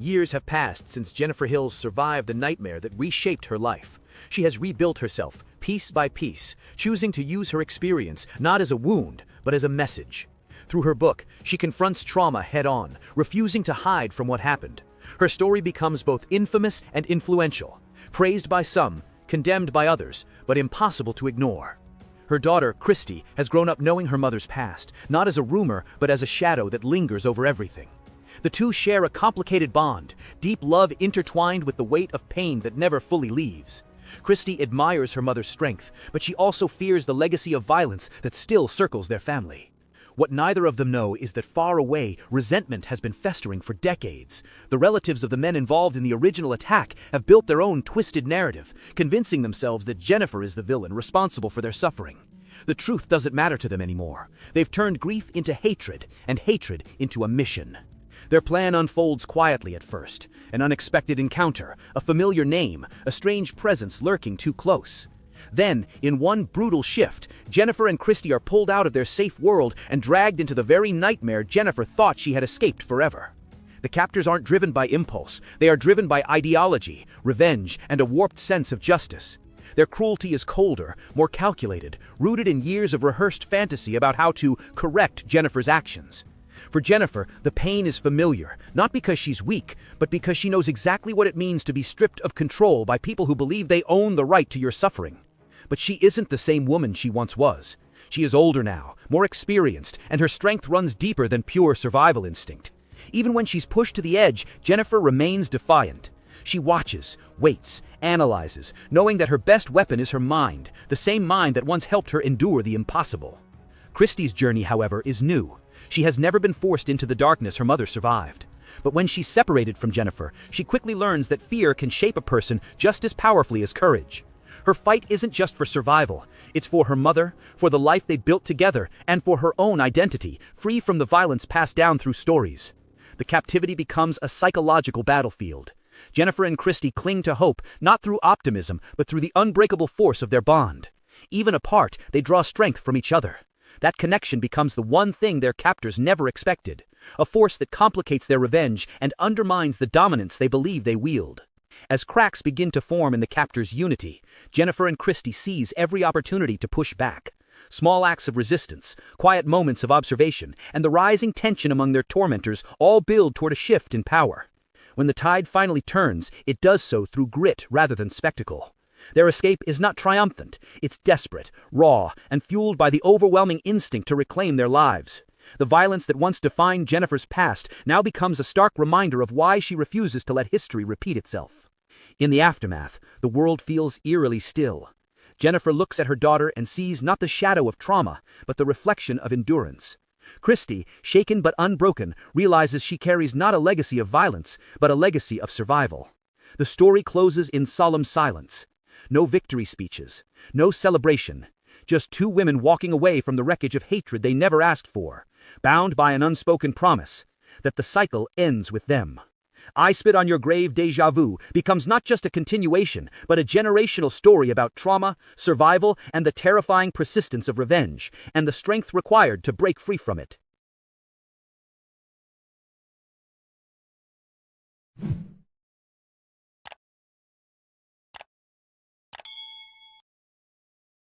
Years have passed since Jennifer Hills survived the nightmare that reshaped her life. She has rebuilt herself, piece by piece, choosing to use her experience not as a wound, but as a message. Through her book, she confronts trauma head-on, refusing to hide from what happened. Her story becomes both infamous and influential, praised by some, condemned by others, but impossible to ignore. Her daughter, Christy, has grown up knowing her mother's past, not as a rumor, but as a shadow that lingers over everything. The two share a complicated bond, deep love intertwined with the weight of pain that never fully leaves. Christy admires her mother's strength, but she also fears the legacy of violence that still circles their family. What neither of them know is that far away, resentment has been festering for decades. The relatives of the men involved in the original attack have built their own twisted narrative, convincing themselves that Jennifer is the villain responsible for their suffering. The truth doesn't matter to them anymore. They've turned grief into hatred, and hatred into a mission. Their plan unfolds quietly at first. An unexpected encounter, a familiar name, a strange presence lurking too close. Then, in one brutal shift, Jennifer and Christy are pulled out of their safe world and dragged into the very nightmare Jennifer thought she had escaped forever. The captors aren't driven by impulse. They are driven by ideology, revenge, and a warped sense of justice. Their cruelty is colder, more calculated, rooted in years of rehearsed fantasy about how to correct Jennifer's actions. For Jennifer, the pain is familiar, not because she's weak, but because she knows exactly what it means to be stripped of control by people who believe they own the right to your suffering. But she isn't the same woman she once was. She is older now, more experienced, and her strength runs deeper than pure survival instinct. Even when she's pushed to the edge, Jennifer remains defiant. She watches, waits, analyzes, knowing that her best weapon is her mind, the same mind that once helped her endure the impossible. Christy's journey, however, is new. She has never been forced into the darkness her mother survived. But when she's separated from Jennifer, she quickly learns that fear can shape a person just as powerfully as courage. Her fight isn't just for survival. It's for her mother, for the life they built together, and for her own identity, free from the violence passed down through stories. The captivity becomes a psychological battlefield. Jennifer and Christy cling to hope, not through optimism, but through the unbreakable force of their bond. Even apart, they draw strength from each other. That connection becomes the one thing their captors never expected, a force that complicates their revenge and undermines the dominance they believe they wield. As cracks begin to form in the captors' unity, Jennifer and Christy seize every opportunity to push back. Small acts of resistance, quiet moments of observation, and the rising tension among their tormentors all build toward a shift in power. When the tide finally turns, it does so through grit rather than spectacle. Their escape is not triumphant, it's desperate, raw, and fueled by the overwhelming instinct to reclaim their lives. The violence that once defined Jennifer's past now becomes a stark reminder of why she refuses to let history repeat itself. In the aftermath, the world feels eerily still. Jennifer looks at her daughter and sees not the shadow of trauma, but the reflection of endurance. Christy, shaken but unbroken, realizes she carries not a legacy of violence, but a legacy of survival. The story closes in solemn silence. No victory speeches, no celebration, just two women walking away from the wreckage of hatred they never asked for, bound by an unspoken promise that the cycle ends with them. I Spit on Your Grave, Déjà Vu becomes not just a continuation, but a generational story about trauma, survival, and the terrifying persistence of revenge, and the strength required to break free from it.